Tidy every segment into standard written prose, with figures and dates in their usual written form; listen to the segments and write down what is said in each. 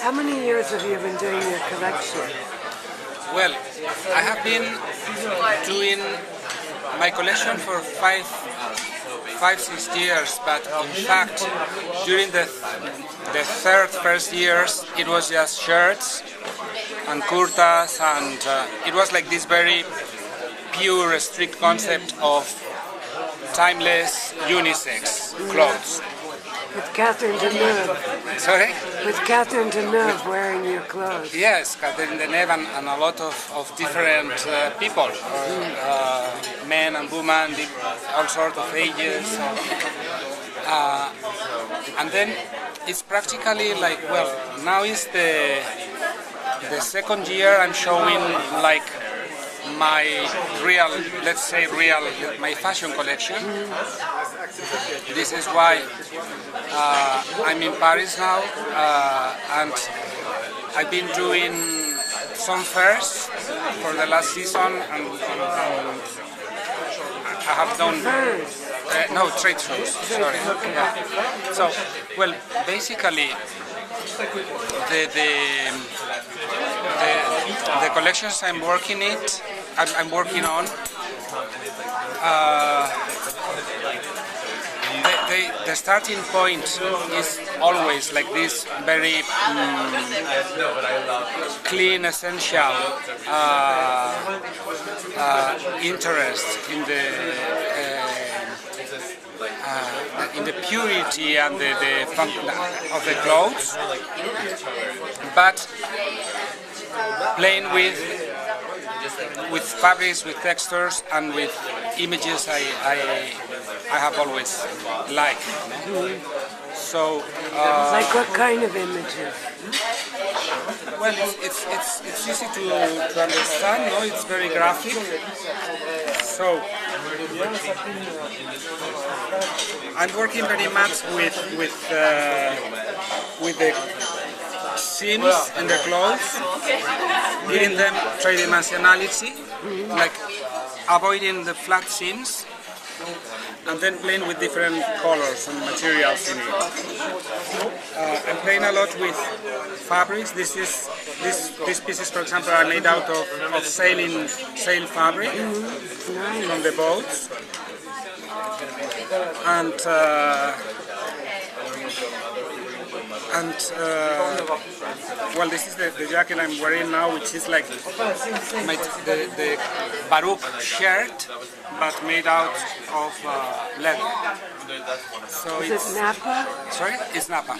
How many years have you been doing your collection? Well, I have been doing my collection for five, 6 years, but in fact, during the first years, it was just shirts and kurtas, and it was like this very pure, strict concept of timeless unisex clothes. With Catherine Deneuve. Sorry? With Catherine Deneuve wearing your clothes. Yes, Catherine Deneuve and a lot of different people, men and women, all sorts of ages. And then it's practically like, well, now is the second year I'm showing like my real, let's say real, my fashion collection. This is why I'm in Paris now, and I've been doing some fairs for the last season, and I have done no trade shows. Sorry. Yeah. So, well, basically, the collections I'm working on. The starting point is always like this very clean, essential interest in the purity and the fun of the clothes, but playing with fabrics, with textures, and with images I have always liked. So, like what kind of images? Well, it's easy to understand. No, it's very graphic. So, I'm working very much with the seams in the clothes, giving them three-dimensionality, like avoiding the flat seams, and then playing with different colors and materials in it. I'm playing a lot with fabrics. These pieces, for example, are made out of sail fabric from the boats, well, this is the jacket I'm wearing now, which is like the Baruc shirt, but made out of leather. So is it Napa? Sorry? It's Napa.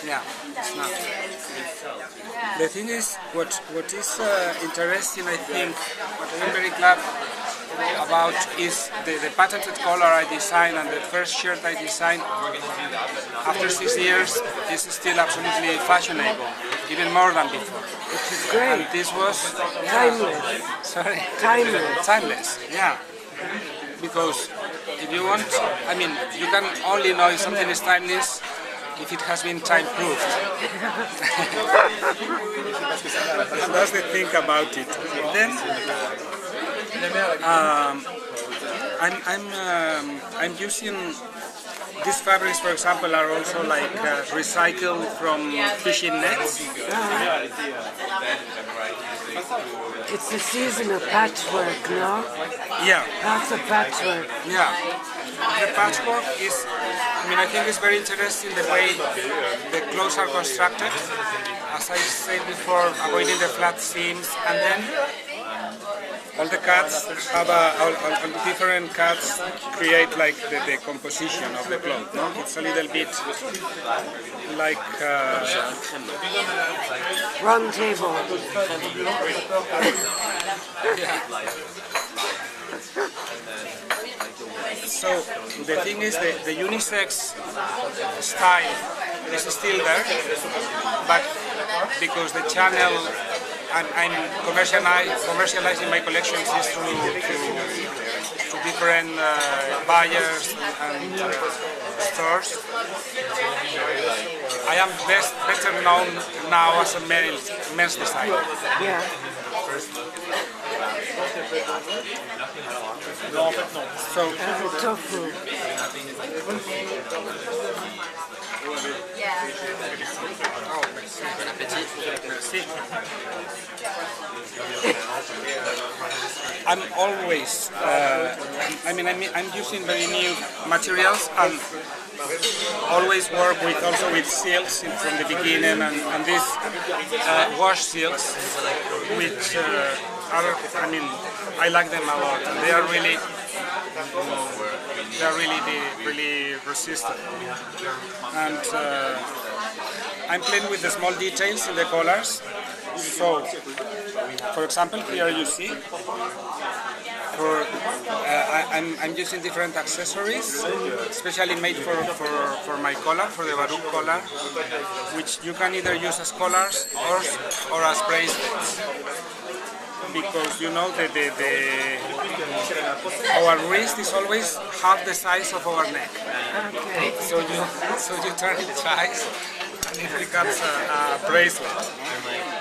Yeah, it's Napa. The thing is, what is interesting, I think, what I'm very glad about is the patented color I designed, and the first shirt I designed after 6 years is still absolutely fashionable, even more than before. Which is great. And this was timeless. Sorry? Timeless. Timeless, yeah. Because if you want, I mean, you can only know if something is timeless if it has been time-proofed. And that's the thing about it. Then I'm using these fabrics, for example, are also like recycled from fishing nets. It's the season of patchwork, no? Yeah. Lots of patchwork. Yeah. The patchwork is, I mean, I think it's very interesting the way the clothes are constructed. As I said before, avoiding the flat seams, and then all the cuts have all the different cuts create like the composition of the cloth. No, it's a little bit like round table. Yeah. So the thing is, the unisex style is still there, but because the channel I'm commercializing my collections is to different buyers and stores. I am better known now as a men's designer. Yeah. So, tofu. Merci. I'm always, I'm using very new materials and always work with also with silks from the beginning, and these wash silks, which are, I like them a lot, and they are really really resistant. And I'm playing with the small details in the collars. So, for example, here you see, I'm using different accessories, especially made for my collar, for the Baruc collar, which you can either use as collars or as bracelets. Because you know that our wrist is always half the size of our neck. Okay. So you turn it twice and it becomes a bracelet.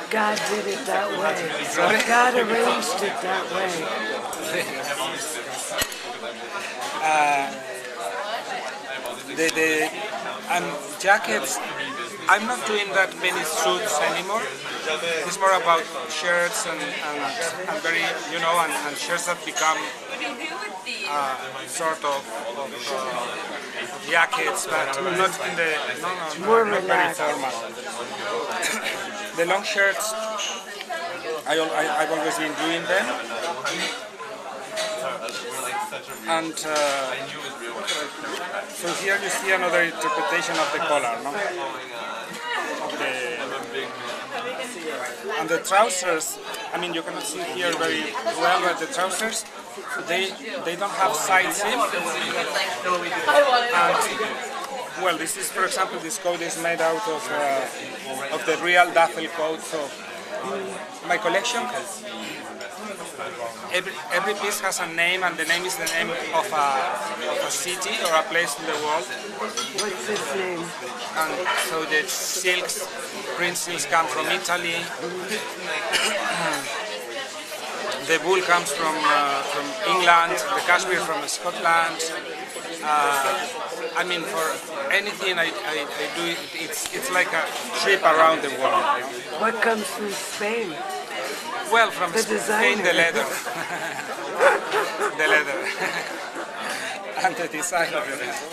God did it that way. Sorry? God arranged it that way. The jackets, I'm not doing that many suits anymore. It's more about shirts and very, and shirts that become sort of jackets, but not in the, More not very relaxed. formal. The long shirts, I've always been doing them. And so here you see another interpretation of the collar, no? And the trousers, you cannot see here very well, but the trousers, they don't have side seam. And, well, this is, for example, this coat is made out of the real duffel coat. So my collection, every piece has a name, and the name is the name of a city or a place in the world. What's his name? And so the silks, print silks come from Italy. The wool comes from England, the cashmere from Scotland. For anything I do, it's like a trip around the world. What comes from Spain? Well, from The Spain, designer. the leather. The leather. And the design of the leather.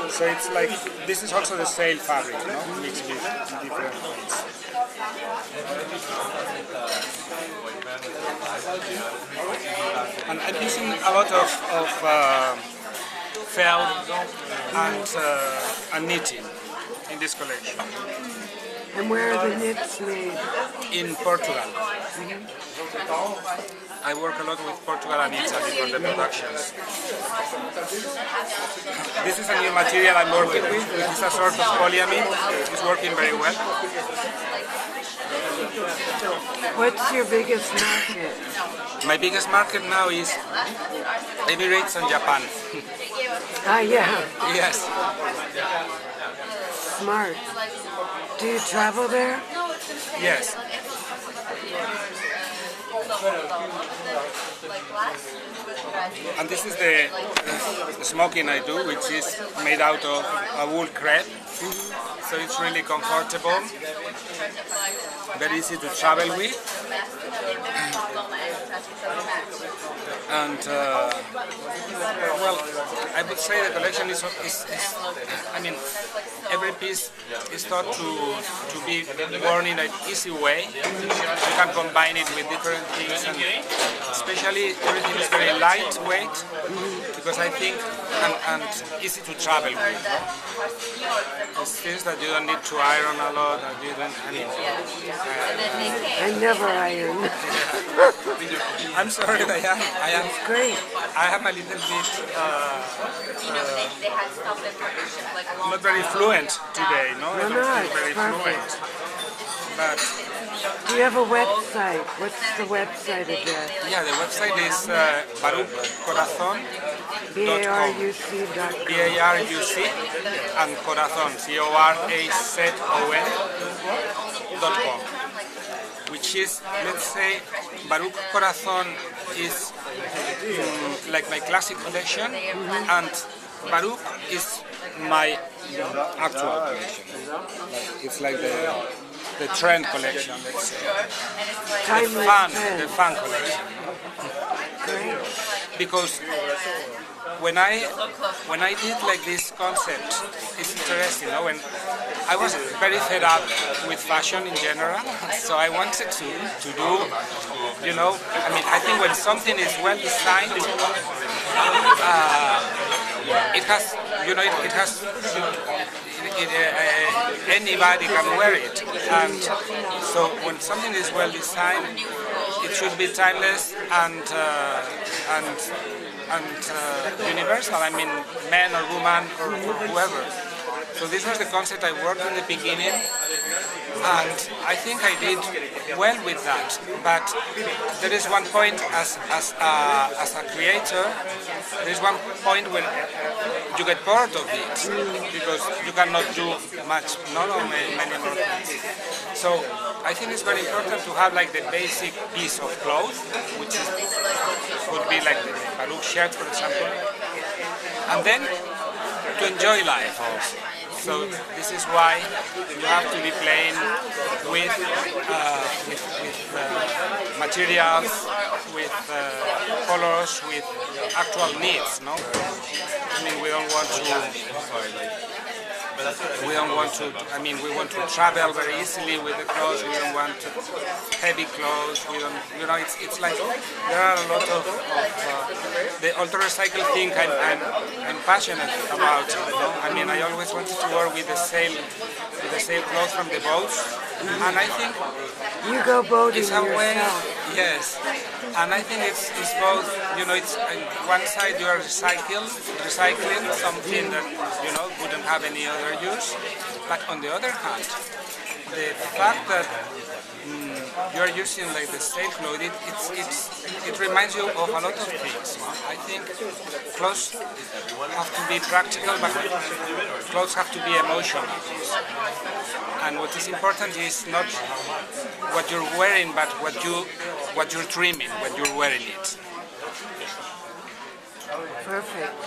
So it's like, this is also the sail fabric, mixed with different ways. And I'm using a lot of felt and knitting in this collection. And where are the knits made? In Portugal. I work a lot with Portugal and Italy for the productions. This is a new material I'm working with. This is a sort of polyamide. It's working very well. What's your biggest market? My biggest market now is Emirates and Japan. Ah, yeah. Yes. Smart. Do you travel there? Yes. And this is the smoking I do, which is made out of a wool crepe. So it's really comfortable, very easy to travel with. And well, I would say the collection is every piece is thought to be worn in an easy way. You can combine it with different things, and especially everything is very lightweight, because I think and easy to travel with. It's things that you don't need to iron a lot, and you don't. I never iron. I'm sorry, Diane. I am Great. I am a little bit not very fluent today, no? I No, don't no, feel very it's fluent. But Do you have a website? What's the website address? yeah, the website is baruccorazon.com. BARUC.com. BARUC and Corazon, CORAZON.com, which is, let's say, Baruc Corazon is like my classic collection, and Baruc is my actual collection. It's like the trend collection, let's say. The fun collection. Great. Because when I did like this concept, it's interesting, when I was very fed up with fashion in general, so I wanted to do, I think when something is well designed, it has, anybody can wear it, and so when something is well designed, it should be timeless and universal. I mean, man or woman or whoever. So this was the concept I worked in the beginning, and I think I did well with that. But there is one point as a creator, there is one point when you get bored of it because you cannot do much, many more things. So I think it's very important to have like the basic piece of clothes, which would be like the Baruc shirt, for example, and then to enjoy life also. So this is why you have to be playing with materials, with colors, with actual needs. No, I mean we don't want to. I mean we want to travel very easily with the clothes. We don't want heavy clothes. We don't. It's like there are a lot of the ultra recycle thing. I'm passionate about. I mean I always wanted to work with the same clothes from the boats, and I think You go boating it's a way. yourself. Yes, and I think it's both. It's on one side you are recycling something that wouldn't have any other use, but on the other hand, the fact that you are using like the same clothes, it reminds you of a lot of things. I think clothes have to be practical, but clothes have to be emotional. And what is important is not what you're wearing, but what you're dreaming when you're wearing it. Perfect.